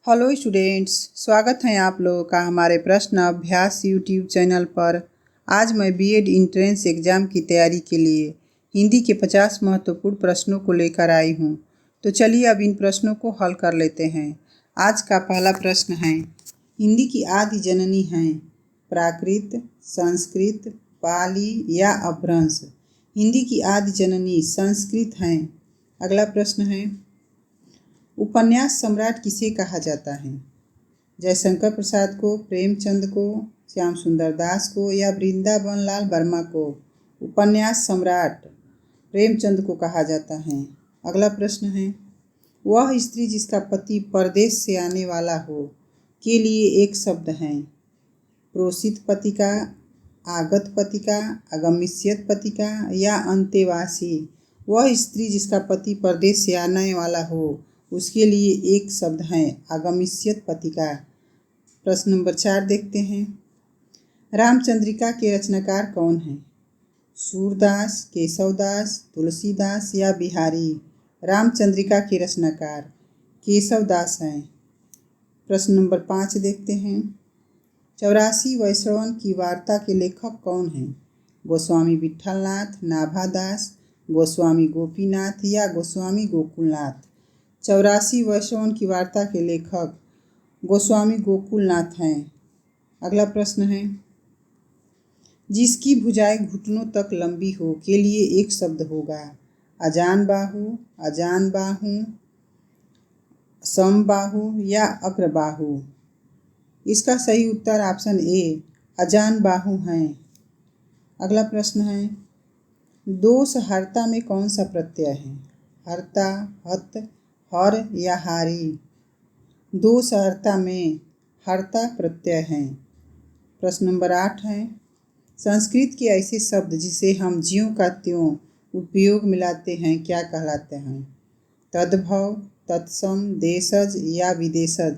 Hello students, स्वागत है आप लोगों का हमारे प्रश्न अभ्यास यूट्यूब चैनल पर। आज मैं बीएड इंट्रेंस एग्ज़ाम की तैयारी के लिए हिंदी के 50 महत्वपूर्ण प्रश्नों को लेकर आई हूँ। तो चलिए अब इन प्रश्नों को हल कर लेते हैं। आज का पहला प्रश्न है, हिंदी की आदि जननी हैं प्राकृत, संस्कृत, पाली या अपभ्रंश। हिंदी की आदि जननी संस्कृत हैं। अगला प्रश्न है, उपन्यास सम्राट किसे कहा जाता है? जयशंकर प्रसाद को, प्रेमचंद को, श्याम सुंदर दास को या वृंदावन लाल वर्मा को? उपन्यास सम्राट प्रेमचंद को कहा जाता है। अगला प्रश्न है, वह स्त्री जिसका पति परदेश से आने वाला हो के लिए एक शब्द है? प्रोषित पतिका, आगत पतिका, अगम्यस्यत पतिका या अंतेवासी? वह स्त्री जिसका पति परदेश से आने वाला हो उसके लिए एक शब्द है आगम्यस्यत पतिका। प्रश्न नंबर 4 देखते हैं, रामचंद्रिका के रचनाकार कौन हैं? सूरदास, केशवदास, तुलसीदास या बिहारी? रामचंद्रिका के रचनाकार केशवदास हैं। प्रश्न नंबर 5 देखते हैं, 84 वैष्णवन की वार्ता के लेखक कौन हैं? गोस्वामी विठलनाथ, नाभादास, गोस्वामी गोपीनाथ या गोस्वामी गोकुलनाथ? 84 वैष्णवन की वार्ता के लेखक गोस्वामी गोकुलनाथ हैं। अगला प्रश्न है, जिसकी भुजाएं घुटनों तक लंबी हो के लिए एक शब्द होगा? अजान बाहु, अजान बाहु, समबाहु या अग्रबाहु? इसका सही उत्तर ऑप्शन ए अजान बाहु हैं। अगला प्रश्न है, दोष हर्ता में कौन सा प्रत्यय है? हर्ता, हत, हर या हारी? दोष हर्ता में हर्ता प्रत्यय है। प्रश्न नंबर 8 है, संस्कृत के ऐसे शब्द जिसे हम ज्यों का त्यों उपयोग मिलाते हैं क्या कहलाते हैं? तद्भव, तत्सम, देशज या विदेशज?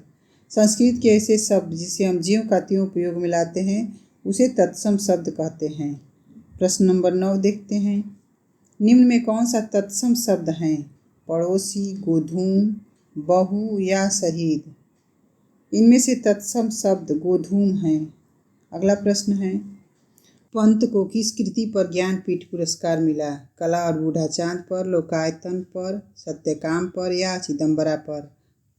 संस्कृत के ऐसे शब्द जिसे हम ज्यों का त्यों उपयोग मिलाते हैं उसे तत्सम शब्द कहते हैं। प्रश्न नंबर 9 देखते हैं, निम्न में कौन सा तत्सम शब्द है? पड़ोसी, गोधूम, बहु या शहीद? इनमें से तत्सम शब्द गोधूम हैं। अगला प्रश्न है, पंत को किस कृति पर ज्ञानपीठ पुरस्कार मिला? कला और बूढ़ा चांद पर, लोकायतन पर, सत्यकाम पर या चिदम्बरा पर?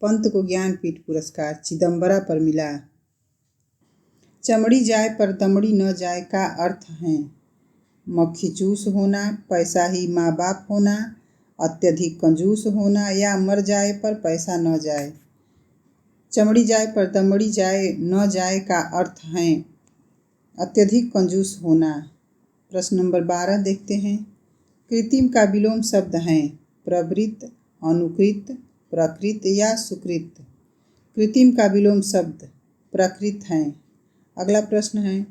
पंत को ज्ञानपीठ पुरस्कार चिदम्बरा पर मिला। चमड़ी जाए पर दमड़ी न जाए का अर्थ है? मक्खी चूस होना, पैसा ही माँ बाप होना, अत्यधिक कंजूस होना या मर जाए पर पैसा न जाए? चमड़ी जाए पर दमड़ी जाए न जाए का अर्थ है अत्यधिक कंजूस होना। प्रश्न नंबर 12 देखते हैं, कृत्रिम का विलोम शब्द हैं प्रवृत्त, अनुकृत, प्रकृत या सुकृत? कृत्रिम का विलोम शब्द प्रकृत हैं। अगला प्रश्न है,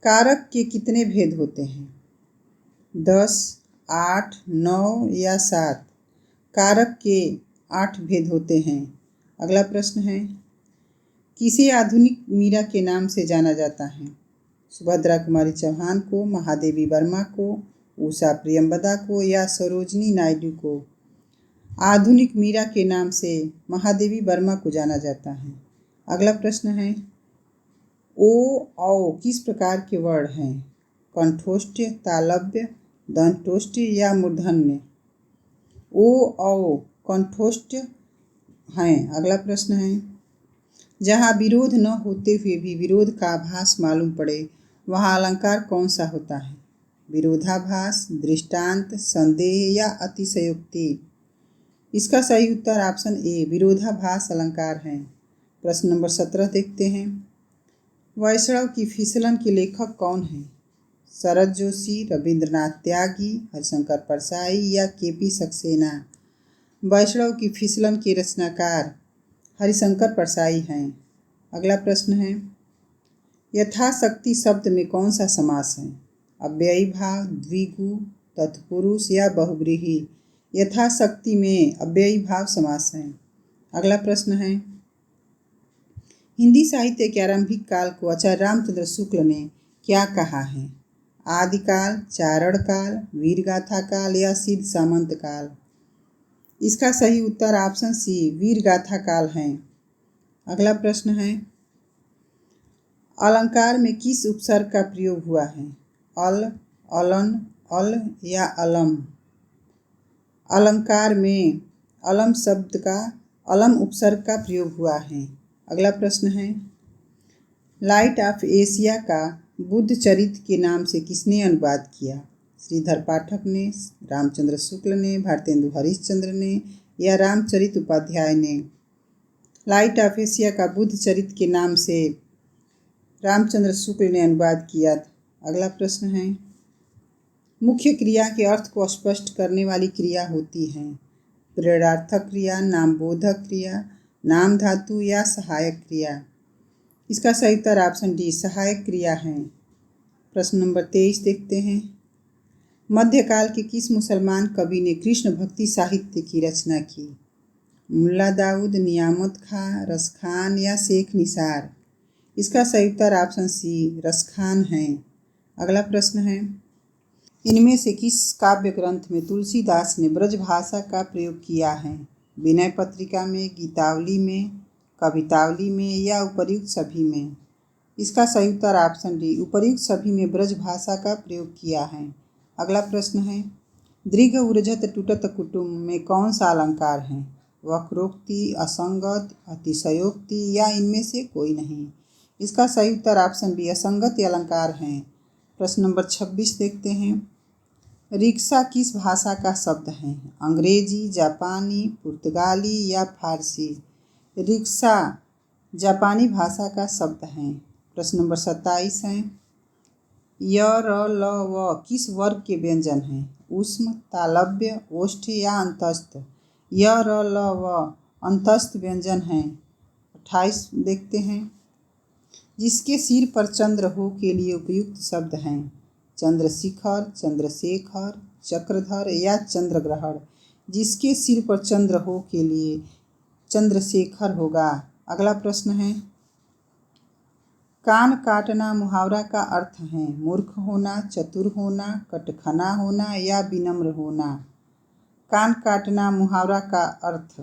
कारक के कितने भेद होते हैं? 10, 8, 9 या 7? कारक के 8 भेद होते हैं। अगला प्रश्न है, किसे आधुनिक मीरा के नाम से जाना जाता है? सुभद्रा कुमारी चौहान को, महादेवी वर्मा को, उषा प्रियंवदा को या सरोजनी नायडू को? आधुनिक मीरा के नाम से महादेवी वर्मा को जाना जाता है। अगला प्रश्न है, ओ औ किस प्रकार के वर्ण हैं? कंठोष्ठ, तालव्य, दंतोष्ठ या मूर्धन्य? ओ औ कंठोष्ठ हैं। अगला प्रश्न है, जहाँ विरोध न होते हुए भी विरोध का आभास मालूम पड़े वहाँ अलंकार कौन सा होता है? विरोधाभास, दृष्टांत, संदेह या अतिशयोक्ति? इसका सही उत्तर ऑप्शन ए विरोधाभास अलंकार है। प्रश्न नंबर 17 देखते हैं, वैष्णव की फिसलन के लेखक कौन हैं? शरद जोशी, रविंद्रनाथ त्यागी, हरिशंकर परसाई या केपी सक्सेना? वैष्णव की फिसलन के रचनाकार हरिशंकर परसाई हैं। अगला प्रश्न है, यथाशक्ति शब्द में कौन सा समास है? अव्ययी भाव, द्विगु, तत्पुरुष या बहुव्रीहि? यथाशक्ति में अव्ययी भाव समास है। अगला प्रश्न है, हिंदी साहित्य के आरंभिक काल को आचार्य रामचंद्र शुक्ल ने क्या कहा है? आदिकाल, चारण काल, वीरगाथा काल या सिद्ध सामंत काल? इसका सही उत्तर ऑप्शन सी वीरगाथा काल है। अगला प्रश्न है, अलंकार में किस उपसर्ग का प्रयोग हुआ है? अल, अलन, अल या अलम? अलंकार में अलम शब्द का अलम उपसर्ग का प्रयोग हुआ है। अगला प्रश्न है, लाइट ऑफ एशिया का बुद्ध चरित्र के नाम से किसने अनुवाद किया? श्रीधर पाठक ने, रामचंद्र शुक्ल ने, भारतेंदु हरिश्चंद्र ने या रामचरित उपाध्याय ने? लाइट ऑफ एशिया का बुद्ध चरित्र के नाम से रामचंद्र शुक्ल ने अनुवाद किया। अगला प्रश्न है, मुख्य क्रिया के अर्थ को स्पष्ट करने वाली क्रिया होती है? प्रेरणार्थक क्रिया, नामबोधक क्रिया, नाम धातु या सहायक क्रिया? इसका सही उत्तर ऑप्शन डी, सहायक क्रिया है। प्रश्न नंबर 23 देखते हैं, मध्यकाल के किस मुसलमान कवि ने कृष्ण भक्ति साहित्य की रचना की? मुल्ला दाऊद, नियामत खां, रसखान या शेख निसार? इसका सही उत्तर ऑप्शन सी, रसखान है। अगला प्रश्न है, इनमें से किस काव्य ग्रंथ में तुलसीदास ने ब्रजभाषा का प्रयोग किया है? विनय पत्रिका में, गीतावली में, कवितावली में या उपर्युक्त सभी में? इसका सही उत्तर ऑप्शन डी, उपर्युक्त सभी में ब्रजभाषा का प्रयोग किया है। अगला प्रश्न है, दृघ ऊर्जत टूटत कुटुम्ब में कौन सा अलंकार है? वक्रोक्ति, असंगत, अतिशयोक्ति या इनमें से कोई नहीं? इसका सही उत्तर ऑप्शन बी, असंगत अलंकार है। प्रश्न नंबर 26 देखते हैं, रिक्शा किस भाषा का शब्द है? अंग्रेजी, जापानी, पुर्तगाली या फारसी? रिक्शा जापानी भाषा का शब्द है। प्रश्न नंबर 27 है, य, र, ल, व किस वर्ग के व्यंजन हैं? ऊष्म, तालव्य, ओष्ठ या अंतस्थ? य, र, ल, व अंतस्थ व्यंजन हैं। 28 देखते हैं, जिसके सिर पर चंद्र हो के लिए उपयुक्त शब्द हैं? चंद्रशिखर, चंद्रशेखर, चक्रधर या चंद्रग्रहण? जिसके सिर पर चंद्र हो के लिए चंद्रशेखर होगा। अगला प्रश्न है, कान काटना मुहावरा का अर्थ है? मूर्ख होना, चतुर होना, कटखना होना या विनम्र होना? कान काटना मुहावरा का अर्थ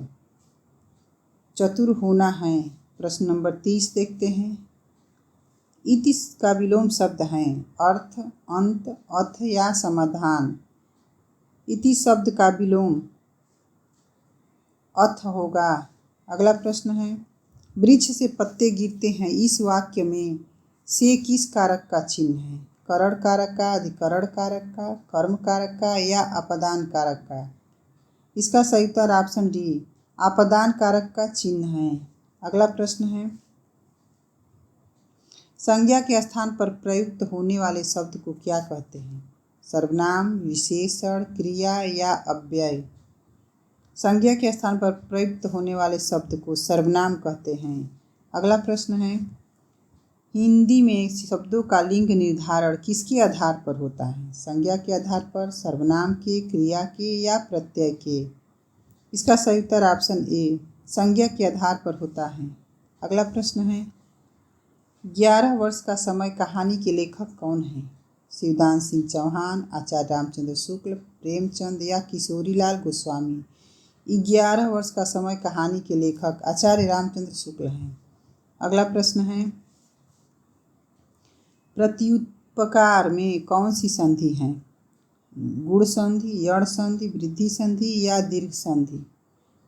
चतुर होना है। प्रश्न नंबर 30 देखते हैं, इति का विलोम शब्द हैं? अर्थ, अंत, अथ या समाधान? इति शब्द का विलोम अथ होगा। अगला प्रश्न है, वृक्ष से पत्ते गिरते हैं, इस वाक्य में से किस कारक का चिन्ह है? करण कारक का, अधिकरण कारक का, कर्म कारक का या अपदान कारक का? इसका सही उत्तर ऑप्शन डी, अपदान कारक का चिन्ह है। अगला प्रश्न है, संज्ञा के स्थान पर प्रयुक्त होने वाले शब्द को क्या कहते हैं? सर्वनाम, विशेषण, क्रिया या अव्यय? संज्ञा के स्थान पर प्रयुक्त होने वाले शब्द को सर्वनाम कहते हैं। अगला प्रश्न है, हिंदी में शब्दों का लिंग निर्धारण किसके आधार पर होता है? संज्ञा के आधार पर, सर्वनाम के, क्रिया के या प्रत्यय के? इसका सही उत्तर ऑप्शन ए, संज्ञा के आधार पर होता है। अगला प्रश्न है, 11 वर्ष का समय कहानी के लेखक कौन है? शिवदान सिंह चौहान, आचार्य रामचंद्र शुक्ल, प्रेमचंद या किशोरीलाल गोस्वामी? 11 वर्ष का समय कहानी के लेखक आचार्य रामचंद्र शुक्ल हैं। अगला प्रश्न है, प्रत्युपकार में कौन सी संधि है? गुण संधि, यण संधि, वृद्धि संधि या दीर्घ संधि?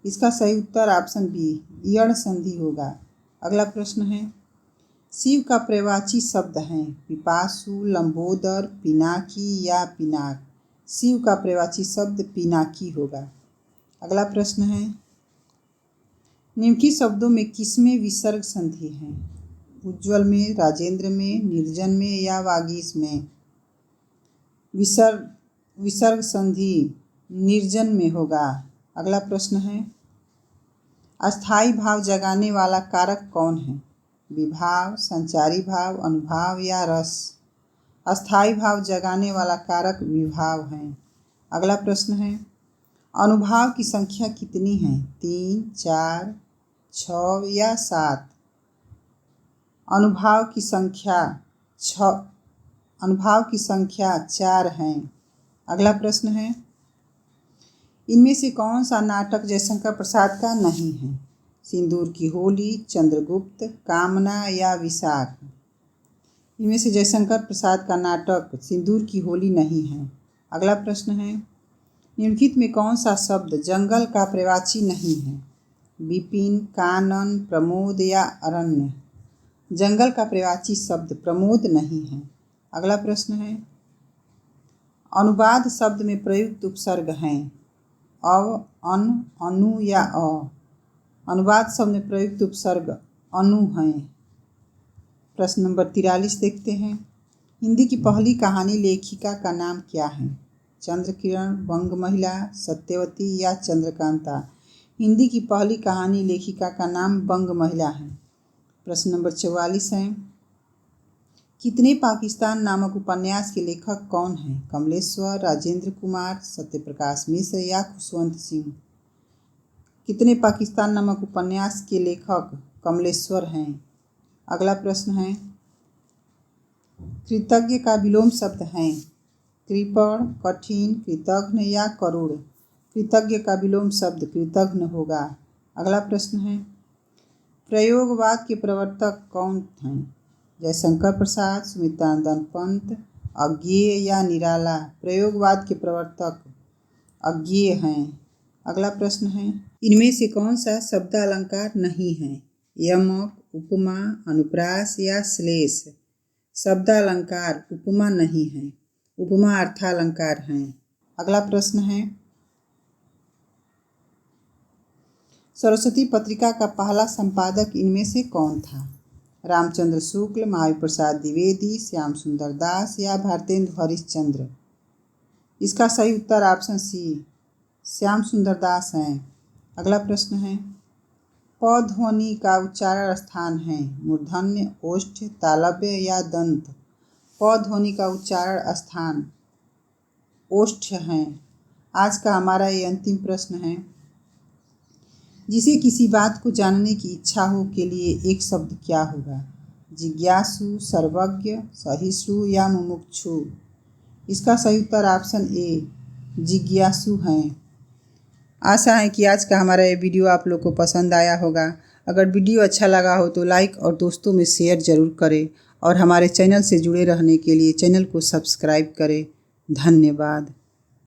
इसका सही उत्तर ऑप्शन बी, यण संधि होगा। अगला प्रश्न है, शिव का प्रवाची शब्द हैं? पिपासु, लंबोदर, पिनाकी या पिनाक? शिव का प्रवाची शब्द पिनाकी होगा। अगला प्रश्न है, निम्नलिखित शब्दों में किसमें विसर्ग संधि है? उज्ज्वल में, राजेंद्र में, निर्जन में या वागीश में? विसर्ग संधि निर्जन में होगा। अगला प्रश्न है, अस्थाई भाव जगाने वाला कारक कौन है? विभाव, संचारी भाव, अनुभाव या रस? अस्थाई भाव जगाने वाला कारक विभाव है। अगला प्रश्न है, अनुभाव की संख्या कितनी है? 3, 4, 6 या 7? अनुभाव की संख्या 4 है। अगला प्रश्न है, इनमें से कौन सा नाटक जयशंकर प्रसाद का नहीं है? सिंदूर की होली, चंद्रगुप्त, कामना या विशाख। इनमें से जयशंकर प्रसाद का नाटक सिंदूर की होली नहीं है। अगला प्रश्न है, निम्नलिखित में कौन सा शब्द जंगल का पर्यायवाची नहीं है? विपिन, कानन, प्रमोद या अरण्य। जंगल का पर्यायवाची शब्द प्रमोद नहीं है। अगला प्रश्न है, अनुवाद शब्द में प्रयुक्त उपसर्ग हैं अव, अन, अनु या अ। अनुवाद शब्द में प्रयुक्त उपसर्ग अनु हैं। प्रश्न नंबर 43 देखते हैं, हिंदी की पहली कहानी लेखिका का नाम क्या है? चंद्रकिरण, बंग महिला, सत्यवती या चंद्रकांता। हिंदी की पहली कहानी लेखिका का नाम बंग महिला है। प्रश्न नंबर 44 है, कितने पाकिस्तान नामक उपन्यास के लेखक कौन हैं? कमलेश्वर, राजेंद्र कुमार, सत्यप्रकाश मिश्र या खुशवंत सिंह। कितने पाकिस्तान नामक उपन्यास के लेखक कमलेश्वर हैं। अगला प्रश्न है, कृतज्ञ का विलोम शब्द हैं कृपण, कठिन, कृतघ्न या करुण। कृतज्ञ का विलोम शब्द कृतघ्न होगा। अगला प्रश्न है, प्रयोगवाद के प्रवर्तक कौन हैं? जयशंकर प्रसाद, सुमित्रानंद पंत, अज्ञेय या निराला। प्रयोगवाद के प्रवर्तक अज्ञेय हैं। अगला प्रश्न है, इनमें से कौन सा शब्दालंकार नहीं है? यमक, उपमा, अनुप्रास या श्लेष। शब्दालंकार उपमा नहीं है, उपमा अर्थालंकार हैं। अगला प्रश्न है, सरस्वती पत्रिका का पहला संपादक इनमें से कौन था? रामचंद्र शुक्ल, महावीर प्रसाद द्विवेदी, श्याम सुंदर दास या भारतेंदु हरिश्चंद्र। इसका सही उत्तर ऑप्शन सी श्याम सुंदर दास हैं। अगला प्रश्न है, प ध्वनि का उच्चारण स्थान है मूर्धन्य, ओष्ठ, तालव्य या दंत। प ध्वनि का उच्चारण स्थान ओष्ठ है। आज का हमारा ये अंतिम प्रश्न है, जिसे किसी बात को जानने की इच्छा हो के लिए एक शब्द क्या होगा? जिज्ञासु, सर्वज्ञ, सहिष्णु या मुमुक्षु। इसका सही उत्तर ऑप्शन ए जिज्ञासु हैं। आशा है कि आज का हमारा ये वीडियो आप लोग को पसंद आया होगा। अगर वीडियो अच्छा लगा हो तो लाइक और दोस्तों में शेयर ज़रूर करें और हमारे चैनल से जुड़े रहने के लिए चैनल को सब्सक्राइब करें। धन्यवाद।